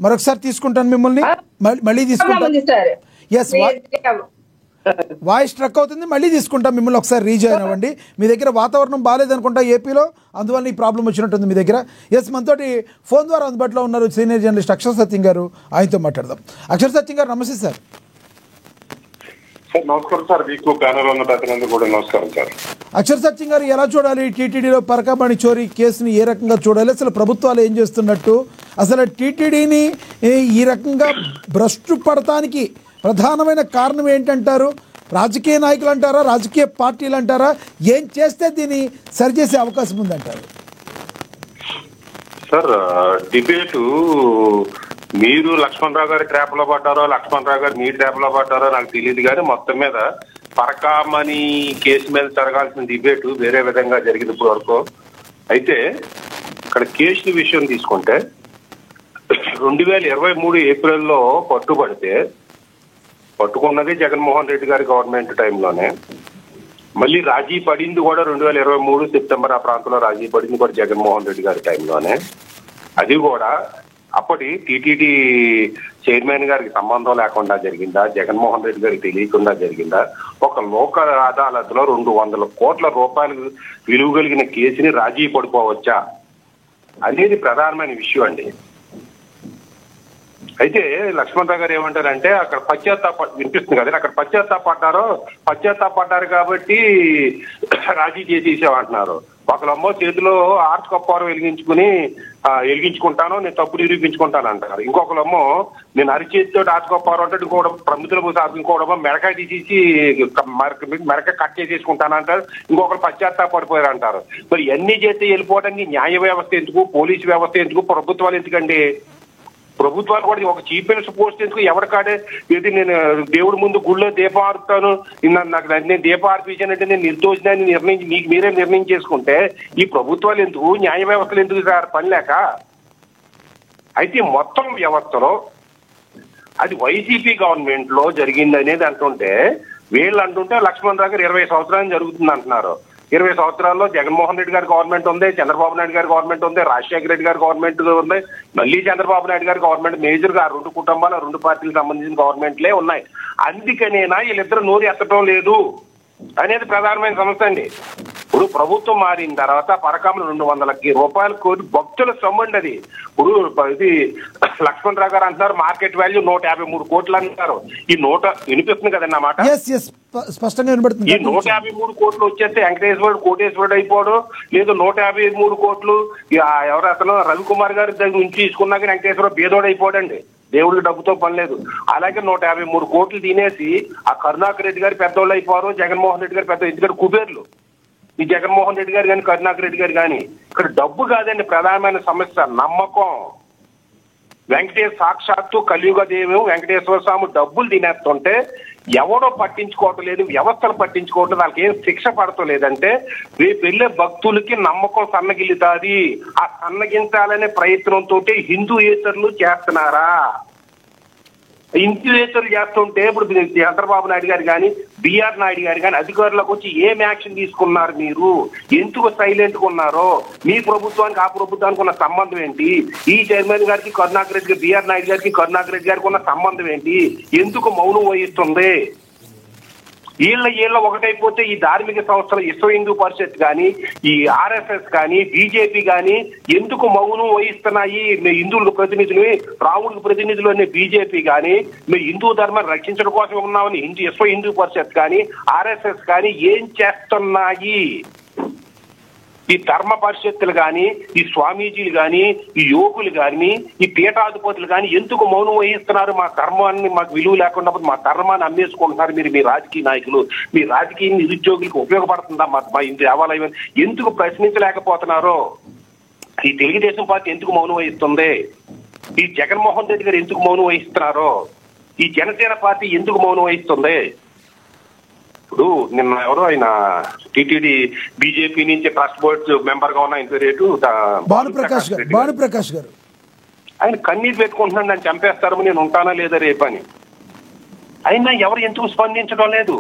మరొకసారి తీసుకుంటాను మిమ్మల్ని, మళ్ళీ తీసుకుంటాను. ఎస్, వాయిస్ స్ట్రక్ అవుతుంది, మళ్ళీ తీసుకుంటాం మిమ్మల్ని. ఒకసారి రీజాయిన్ అవ్వండి. మీ దగ్గర వాతావరణం బాగాలేదనుకుంటా ఏపీలో, అందువల్ల ఈ ప్రాబ్లం వచ్చినట్టుంది మీ దగ్గర. ఎస్, మనతోటి ఫోన్ ద్వారా అందుబాటులో ఉన్నారు సీనియర్ జర్నలిస్ట్ అక్షర సత్యం గారు. ఆయనతో మాట్లాడదాం. అక్షర సత్యం గారు నమస్తే సార్. నమస్కారం సార్, మీకు ప్యానల్ ఉన్న ప్రతినిధి కూడా నమస్కారం సార్. అక్షర సత్యం గారు, ఎలా చూడాలి టీటీడీలో పరకామణి చోరీ కేసుని? ఏ రకంగా చూడాలి? అసలు ప్రభుత్వాలు ఏం చేస్తున్నట్టు? అసలు టీటీడీని ఈ రకంగా భ్రష్టు పడటానికి ప్రధానమైన కారణం ఏంటంటారు? రాజకీయ నాయకులు అంటారా, రాజకీయ పార్టీలు అంటారా? ఏం చేస్తే దీన్ని సరిచేసే అవకాశం ఉందంటారు? సార్, డిబేటు మీరు లక్ష్మణరావు గారి ట్రాప్ లో పడ్డారో, లక్ష్మణరావు గారు మీ ట్రాప్ లో పడ్డారో నాకు తెలియదు, కానీ మొత్తం మీద పరకామణి కేసు మీద జరగాల్సిన డిబేటు వేరే విధంగా జరిగింది ఇప్పటి వరకు. అయితే ఇక్కడ కేసు విషయం తీసుకుంటే 2023 ఏప్రిల్లో పట్టుకున్నది జగన్మోహన్ రెడ్డి గారి గవర్నమెంట్ టైంలోనే. మళ్ళీ రాజీ పడింది కూడా 2023 సెప్టెంబర్ ఆ ప్రాంతంలో రాజీ పడింది కూడా జగన్మోహన్ రెడ్డి గారి టైంలోనే. అది కూడా అప్పటి టీటీడీ చైర్మన్ గారికి సంబంధం లేకుండా జరిగిందా, జగన్మోహన్ రెడ్డి గారికి తెలియకుండా జరిగిందా? ఒక లోక అదాలత్లో 200 కోట్ల రూపాయలు విలువ కలిగిన కేసుని రాజీ పడిపోవచ్చా అనేది ప్రధానమైన విషయం అండి. అయితే లక్ష్మణరావు గారు ఏమంటారంటే, అక్కడ వినిపిస్తుంది కదా, అక్కడ పశ్చాత్తాపడ్డారు కాబట్టి రాజీ చేసేసామంటున్నారు. ఒకళ్ళమ్మో చేతిలో ఆర్చ్ కప్పారు వెలిగించుకుంటాను, నేను తప్పు నిరూపించుకుంటాను అంటారు. ఇంకొకళ్ళమ్మో నేను అరిచేతితో ఆర్చ్ కప్పారు అంటే ఇంకోడమో మెడకాయ తీసేసి మెడకాయ కట్ చేసేసుకుంటాను అంటారు. ఇంకొకరు పశ్చాత్తాపడిపోయారు అంటారు. మరి ఎన్ని చేస్తే వెళ్ళిపోవడానికి న్యాయ వ్యవస్థ ఎందుకు, పోలీసు వ్యవస్థ ఎందుకు, ప్రభుత్వాలు ఎందుకండి? ప్రభుత్వాలు కూడా ఒక చీఫ్ మినిస్టర్ పోస్ట్ ఎందుకు? ఎవరికాడే ఇది నేను దేవుడి ముందు గుళ్ళో దీపం ఆరుతాను, నాకు నేను దీపం ఆర్పించానంటే నేను నిర్దోషిని నిర్ణయించి మీకు మీరే నిర్ణయం చేసుకుంటే ఈ ప్రభుత్వాలు ఎందుకు, న్యాయ వ్యవస్థలు ఎందుకు సార్ పని లేక? అయితే మొత్తం వ్యవస్థలో అది వైసీపీ గవర్నమెంట్ లో జరిగింది అనేది అంటుంటే, వీళ్ళు అంటుంటే లక్ష్మణరావు గారు 20 సంవత్సరాలు జరుగుతుంది అంటున్నారు. 20 సంవత్సరాల్లో జగన్మోహన్ రెడ్డి గారి గవర్నమెంట్ ఉంది, చంద్రబాబు నాయుడు గారి గవర్నమెంట్ ఉంది, రాజశేఖర రెడ్డి గారి గవర్నమెంట్ ఉంది, మళ్ళీ చంద్రబాబు నాయుడు గారి గవర్నమెంట్. మేజర్ గా 2 కుటుంబాలు 2 పార్టీలకు సంబంధించిన గవర్నమెంట్లే ఉన్నాయి. అందుకనేనా వీళ్ళిద్దరు నోరు ఎత్తడం లేదు అనేది ప్రధానమైన సమస్య అండి. ఇప్పుడు ప్రభుత్వం మారిన తర్వాత పరకామలు 200 రూపాయల కోటి భక్తుల సొమ్ము అండి అది. ఇప్పుడు ఇది లక్ష్మణరావు గారు అంటున్నారు మార్కెట్ వాల్యూ 153 కోట్లు అంటారు. ఈ వినిపిస్తుంది కదండి అన్నమాట. స్పష్టంగా వినబడుతుంది. ఈ 153 కోట్లు వచ్చేస్తే వెంకటేశ్వరుడు కోటేశ్వరుడు అయిపోడు, లేదు 153 కోట్లు ఎవరు అతను రవికుమార్ గారి దగ్గర నుంచి తీసుకున్నాక వెంకటేశ్వరరావు బేదోడు అయిపోడండి. దేవుడికి డబ్బుతో పని లేదు. అలాగే 153 కోట్లు తినేసి ఆ కరుణాకర్ రెడ్డి గారి పెద్దోళ్ళు అయిపోరు, జగన్మోహన్ రెడ్డి గారి పెద్ద ఎందుకంటే కుబేర్లు ఈ జగన్మోహన్ రెడ్డి గారు కానీ కరుణాకర్ రెడ్డి గారు కానీ. ఇక్కడ డబ్బు కాదండి ప్రధానమైన సమస్య, నమ్మకం. సాక్షాత్తు కలియుగ దేవం వెంకటేశ్వర స్వామి డబ్బులు తినేస్తుంటే ఎవడో పట్టించుకోవటం లేదు, వ్యవస్థలు పట్టించుకోవటం, వాళ్ళకి ఏం శిక్ష పడటం లేదంటే రేపు వెళ్ళే భక్తులకి నమ్మకం సన్నగిల్లుతాది. ఆ సన్నగించాలనే ప్రయత్నంతో హిందూయేతరులు చేస్తున్నారా? హిందూయేతరులు చేస్తుంటే ఇప్పుడు చంద్రబాబు నాయుడు గారు కానీ బిఆర్ నాయుడు గారు కానీ అధికారులకు వచ్చి ఏం యాక్షన్ తీసుకున్నారు? మీరు ఎందుకు సైలెంట్ గా ఉన్నారో? మీ ప్రభుత్వానికి ఆ ప్రభుత్వానికి ఉన్న సంబంధం ఏంటి? ఈ చైర్మన్ గారికి కరుణాకర్ రెడ్డి గారు, బిఆర్ నాయుడు గారికి కరుణాకర్ రెడ్డి గారికి ఉన్న సంబంధం ఏంటి? ఎందుకు మౌనం వహిస్తుంది? వీళ్ళ ఒకటైపోతే ఈ ధార్మిక సంస్థలు విశ్వ హిందూ పరిషత్ కానీ, ఈ ఆర్ఎస్ఎస్ కానీ, బీజేపీ కానీ ఎందుకు మౌనం వహిస్తున్నాయి? మీ హిందువులకు ప్రతినిధులు, రాముడికి ప్రతినిధులు అనే బీజేపీ కానీ, మీ హిందూ ధర్మాన్ని రక్షించడం కోసం ఉన్నామని విశ్వ హిందూ పరిషత్ కానీ, ఆర్ఎస్ఎస్ కానీ ఏం చేస్తున్నాయి? ఈ ధర్మ పరిషత్తులు కానీ, ఈ స్వామీజీలు కానీ, ఈ యోగులు కానీ, ఈ పీఠాధిపతులు కానీ ఎందుకు మౌనం వహిస్తున్నారు? మా ధర్మాన్ని మాకు విలువ లేకుండా మా ధర్మాన్ని అమ్మేసుకుంటున్నారు మీరు. మీ రాజకీయ నాయకులు, మీ రాజకీయ నిరుద్యోగులకు ఉపయోగపడుతుందా మా ఇంటి దేవాలయం? ఎందుకు ప్రశ్నించలేకపోతున్నారో? ఈ తెలుగుదేశం పార్టీ ఎందుకు మౌనం వహిస్తుంది? ఈ జగన్మోహన్ రెడ్డి గారు ఎందుకు మౌనం వహిస్తున్నారో? ఈ జనసేన పార్టీ ఎందుకు మౌనం వహిస్తుంది? ఇప్పుడు నిన్న ఎవరో ఆయన టీటీడీ బీజేపీ నుంచి ట్రస్ట్ బోర్డ్ మెంబర్ గా ఉన్న ఇంటర్వ్యూ భానుప్రకాష్ గారు ఆయన కన్నీరు పెట్టుకుంటున్నాడు, నన్ను చంపేస్తారు, నేను ఉంటానా లేదా రేపని. అయినా ఎవరు ఎందుకు స్పందించడం లేదు?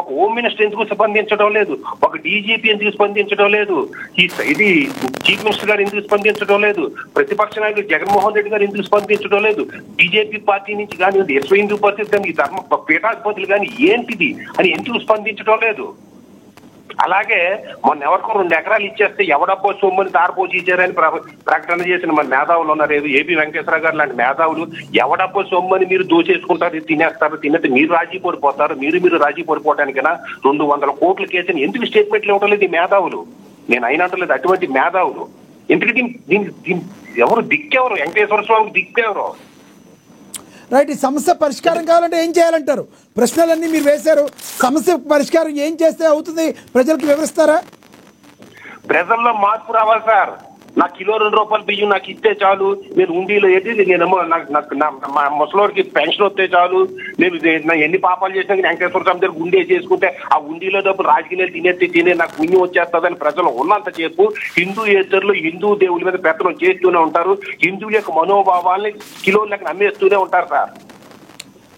ఒక హోమ్ మినిస్టర్ ఎందుకు స్పందించడం లేదు, ఒక డీజీపీ ఎందుకు స్పందించడం లేదు, ఇది చీఫ్ మినిస్టర్ గారు ఎందుకు స్పందించడం లేదు, ప్రతిపక్ష నాయకుడు జగన్మోహన్ రెడ్డి గారు ఎందుకు స్పందించడం లేదు, బీజేపీ పార్టీ నుంచి కానీ విశ్వ హిందూ పరిషత్ కానీ ఈ ధర్మ పీఠాధిపతులు కానీ ఏంటిది అని ఎందుకు స్పందించడం లేదు. అలాగే మొన్న ఎవరికో 2 ఎకరాలు ఇచ్చేస్తే ఎవడబ్బో సొమ్ముని దారిపోసి ఇచ్చారని ప్రకటన చేసిన మన మేధావులు ఉన్నారు. ఏబి వెంకటేశ్వర గారు లాంటి మేధావులు ఎవడబ్బో సొమ్ముని మీరు దోచేసుకుంటారు, తినేస్తారు, తినేస్తే మీరు రాజీ పడిపోతారు, మీరు రాజీ పడిపోవడానికైనా 200 కోట్ల కేసుని ఎందుకు స్టేట్మెంట్లు ఇవ్వడం లేదు ఈ మేధావులు? నేను అయినట్లేదు అటువంటి మేధావులు. ఎందుకు దీని ఎవరు దిక్కెవరు? వెంకటేశ్వర స్వామికి దిక్కెవరు? రైట్. ఈ సమస్య పరిష్కారం కావాలంటే ఏం చేయాలంటారు? ప్రశ్నలన్నీ మీరు వేశారు, సమస్య పరిష్కారం ఏం చేస్తే అవుతుంది ప్రజలకు వివరిస్తారా? ప్రజల్లో మార్పు రావాలి సార్. నాకు కిలో 2 రూపాయలు బియ్యం నాకు ఇస్తే చాలు, నేను ఉండిలో ఏంటి నేనేమో నాకు మా ముసలోడికి పెన్షన్ వస్తే చాలు, నేను ఎన్ని పాపాలు చేసినా వెంకటేశ్వర స్వామి దగ్గర ఉండే చేసుకుంటే ఆ ఉండిలో డబ్బు రాజకీయాలు తినే నాకు పుణ్యం వచ్చేస్తుందని ప్రజలు ఉన్నంత సేపు హిందూయేతరులు హిందూ దేవుళ్ళ మీద పెత్తనం చేస్తూనే ఉంటారు, హిందువుల యొక్క మనోభావాల్ని కిలో లెక్క నమ్మేస్తూనే ఉంటారు సార్.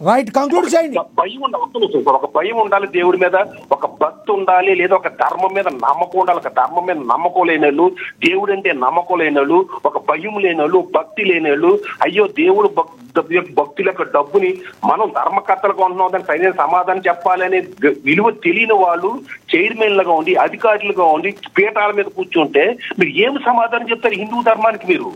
రైట్, కంక్లూడ్ చేయండి. ఒక భయం ఉండాలి దేవుడి మీద, ఒక భక్తి ఉండాలి, లేదా ఒక ధర్మం మీద నమ్మకం ఉండాలి. ఒక ధర్మం మీద నమ్మకం లేనోళ్ళు, దేవుడు అంటే నమ్మకం లేనోళ్ళు, ఒక భయం లేనోళ్ళు, భక్తి లేనోళ్ళు, అయ్యో దేవుడు భక్తుల యొక్క డబ్బుని మనం ధర్మకర్తలుగా ఉంటున్నాం దానికి సరైన సమాధానం చెప్పాలనే విలువ తెలియని వాళ్ళు చైర్మన్లుగా ఉండి అధికారులుగా ఉండి పీఠాల మీద కూర్చుంటే మీరు ఏం సమాధానం చెప్తారు హిందూ ధర్మానికి? మీరు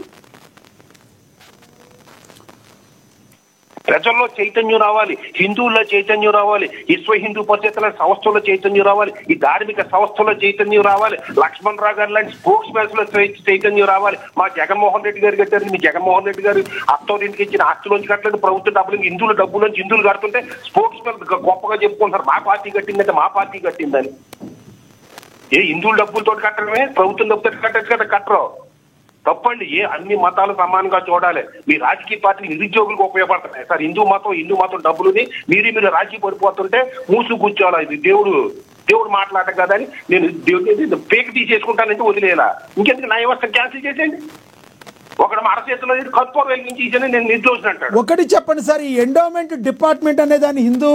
ప్రజల్లో చైతన్యం రావాలి, హిందువుల్లో చైతన్యం రావాలి, విశ్వ హిందూ పరిషత్ సంస్థల్లో చైతన్యం రావాలి, ఈ ధార్మిక సంస్థల్లో చైతన్యం రావాలి, లక్ష్మణ్ రావు గారు లాంటి స్పోక్స్ పర్సన్ లో చైతన్యం రావాలి. మా జగన్మోహన్ రెడ్డి గారు కట్టారు, మీ జగన్మోహన్ రెడ్డి గారు అత్తోరింటికి ఇచ్చిన ఆస్తిలోంచి కట్టలేదు, ప్రభుత్వ డబ్బులు హిందువుల డబ్బులోంచి హిందువులు కడుతుంటే స్పోక్స్ పర్సన్ గొప్పగా చెప్పుకుంటారు మా పార్టీ కట్టిందంటే మా పార్టీ కట్టిందని. ఏ హిందువుల డబ్బులతో కట్టడమే, ప్రభుత్వం డబ్బులతో కట్టచ్చు కదా, కట్టరు. తప్పండి. అన్ని మతాలు సమానంగా చూడాలి. మీ రాజకీయ పార్టీలు నిరుద్యోగులకు ఉపయోగపడుతున్నాయి సార్. హిందూ మతం డబ్బులుని మీరు రాజీ పడిపోతుంటే మూసు కూర్చోవాలి. ఇది దేవుడు మాట్లాడటం కదా అని నేను పేక తీసేసుకుంటానంటే వదిలేలా. ఇంకెందుకు నా వ్యవస్థ క్యాన్సిల్ చేసేయండి. ఒకడు అరచేతిలో కర్పూరం వెలిగించి నేను నిర్దోషం అంటాడు. ఒకటి చెప్పండి సార్, ఈ ఎండోమెంట్ డిపార్ట్మెంట్ అనే దాన్ని హిందూ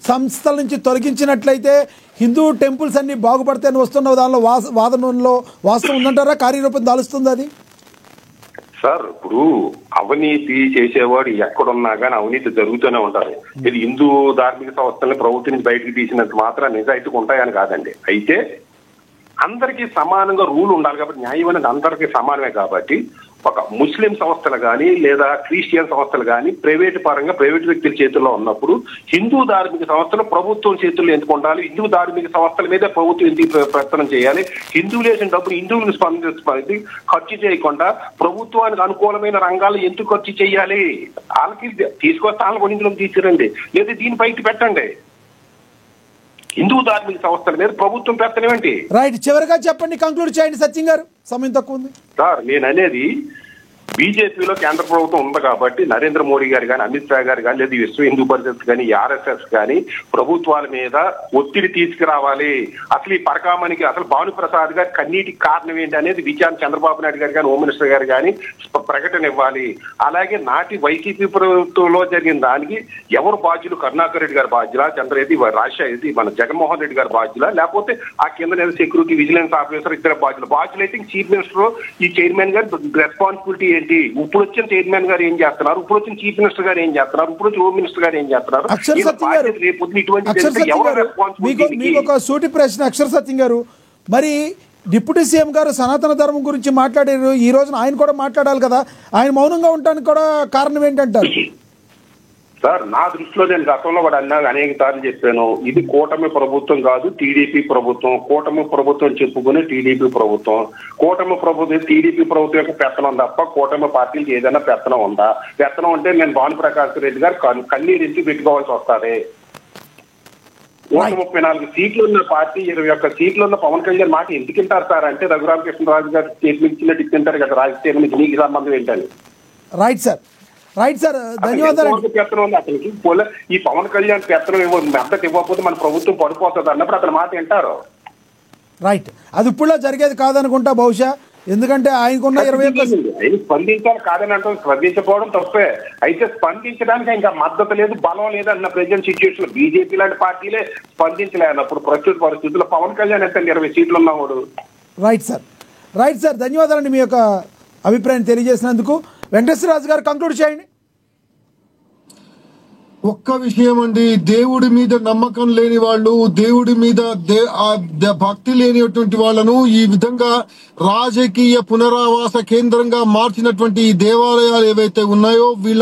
సంస్థల నుంచి తొలగించినట్లయితే హిందూ టెంపుల్స్ అన్ని బాగుపడతాయని వస్తున్న దానిలో వాదనలో వాస్తవం ఉందంటారా? కార్యరూపం దాలుస్తుంది అది? సార్ ఇప్పుడు అవినీతి చేసేవాడు ఎక్కడున్నా కానీ అవినీతి జరుగుతూనే ఉంటారు. ఇది హిందూ ధార్మిక సంస్థల్ని ప్రభుత్వం నుంచి బయటకు తీసినంత మాత్రం నిజాయితీగా ఉంటాయని కాదండి. అయితే అందరికీ సమానంగా రూల్ ఉండాలి కాబట్టి, న్యాయం అనేది అందరికీ సమానమే కాబట్టి ఒక ముస్లిం సంస్థలు కానీ లేదా క్రిస్టియన్ సంస్థలు కానీ ప్రైవేట్ పరంగా ప్రైవేట్ వ్యక్తుల చేతుల్లో ఉన్నప్పుడు హిందూ ధార్మిక సంస్థలు ప్రభుత్వం చేతుల్లో ఎందుకు ఉండాలి? హిందూ ధార్మిక సంస్థల మీద ప్రభుత్వం ఎందుకు ప్రయత్నం చేయాలి? హిందువులు వేసిన డబ్బులు హిందువులను స్పందించి ఖర్చు చేయకుండా ప్రభుత్వానికి అనుకూలమైన రంగాలు ఎందుకు ఖర్చు చేయాలి? వాళ్ళకి తీసుకొస్తే వాళ్ళ ఇందులో తీసుకురండి, లేదా దీన్ని బయట పెట్టండి. హిందూ ధార్మిక సంస్థల మీద ప్రభుత్వం పెట్టనేంటి? రైట్, చివరిగా చెప్పండి, కంక్లూడ్ చేయండి సచిన్ గారు, సమయం తక్కువ ఉంది సార్. నేను అనేది బీజేపీలో కేంద్ర ప్రభుత్వం ఉంది కాబట్టి నరేంద్ర మోడీ గారు కానీ అమిత్ షా గారు కానీ లేదా విశ్వ హిందూ పరిషత్ కానీ ఆర్ఎస్ఎస్ కానీ ప్రభుత్వాల మీద ఒత్తిడి తీసుకురావాలి. అసలు ఈ పరకామణికి అసలు భానుప్రసాద్ గారి కన్నీటికి కారణం ఏంటి అనేది విచారణ చంద్రబాబు నాయుడు గారు కానీ హోమ్ మినిస్టర్ గారు కానీ ప్రకటన ఇవ్వాలి. అలాగే నాటి వైసీపీ ప్రభుత్వంలో జరిగిన దానికి ఎవరు బాధ్యులు? కరుణాకర్ రెడ్డి గారు బాధ్యులా, రాజశేఖర్ మన జగన్మోహన్ రెడ్డి గారు బాధ్యులా, లేకపోతే ఆ కింద సెక్యూరిటీ విజిలెన్స్ ఆఫీసర్ ఇద్దరు బాధ్యులు అయితే చీఫ్ మినిస్టర్ ఈ చైర్మన్ గారు రెస్పాన్సిబిలిటీ ఏంటి? ఇప్పుడు వచ్చిన చైర్మన్ గారు ఏం చేస్తున్నారు? ఇప్పుడు వచ్చిన చీఫ్ మినిస్టర్ గారు ఏం చేస్తున్నారు? ఇప్పుడు వచ్చి హోమ్ మినిస్టర్ గారు ఏం చేస్తున్నారు? మీకు ఒక సూటి ప్రశ్న అక్షర్ సత్యం గారు, మరి డిప్యూటీ సీఎం గారు సనాతన ధర్మం గురించి మాట్లాడారు, ఈ రోజున ఆయన కూడా మాట్లాడాలి కదా, ఆయన మౌనంగా ఉండడానికి కూడా కారణం ఏంటంటారు? సార్ నా దృష్టిలో నేను గతంలో కూడా అనేక సార్లు చెప్పాను, ఇది కూటమి ప్రభుత్వం కాదు, టీడీపీ ప్రభుత్వం. కూటమి ప్రభుత్వం చెప్పుకునే టీడీపీ ప్రభుత్వం. టీడీపీ ప్రభుత్వం యొక్క పెత్తనం తప్ప కూటమి పార్టీలకు ఏదైనా పెత్తనం ఉందా? పెత్తనం అంటే నేను భానుప్రకాష్ రెడ్డి గారు కన్నీరు ఇచ్చి పెట్టుకోవాల్సి వస్తుంది. 134 సీట్లు ఉన్న పార్టీ 21 సీట్లు ఉన్న పవన్ కళ్యాణ్ మాట ఎందుకు తింటారు సార్ అంటే రఘురామకృష్ణరాజు గారు స్టేట్మెంట్ ఇచ్చినట్టు తింటారు కదా, రాజకీయ నీకు సంబంధం ఏంటని. రైట్ సార్, ధన్యవాదాలు. అతనికి ఈ పవన్ కళ్యాణ్ పెత్తనం మద్దతు ఇవ్వకపోతే మన ప్రభుత్వం పడిపోతుంది అన్నప్పుడు అతని మాట వింటారు. రైట్, అది ఇప్పుడులో జరిగేది కాదనుకుంటా బహుశా. ఎందుకంటే ఆయనకున్న 21 ఆయన స్పందించాలి కాదని అంటే స్పందించకపోవడం తప్పే. అయితే స్పందించడానికి ఇంకా మద్దతు లేదు, బలం లేదు అన్న ప్రజెంట్ సిచ్యువేషన్ బీజేపీ లాంటి పార్టీలే స్పందించలే అన్నప్పుడు ప్రస్తుత పరిస్థితుల్లో పవన్ కళ్యాణ్ ఎంత 20 సీట్లు ఉన్నవాడు. రైట్ సార్ ధన్యవాదాలండి మీ యొక్క అభిప్రాయం తెలియజేసినందుకు. వెంకటేశ్వరరాజు గారు కంక్లూడ్ చేయండి. ఒక్క విషయం అండి, దేవుడి మీద నమ్మకం లేని వాళ్ళు, దేవుడి మీద భక్తి లేనిటువంటి వాళ్ళను ఈ విధంగా రాజకీయ పునరావాస కేంద్రంగా మార్చినటువంటి ఈ దేవాలయాలు ఏవైతే ఉన్నాయో వీళ్ళ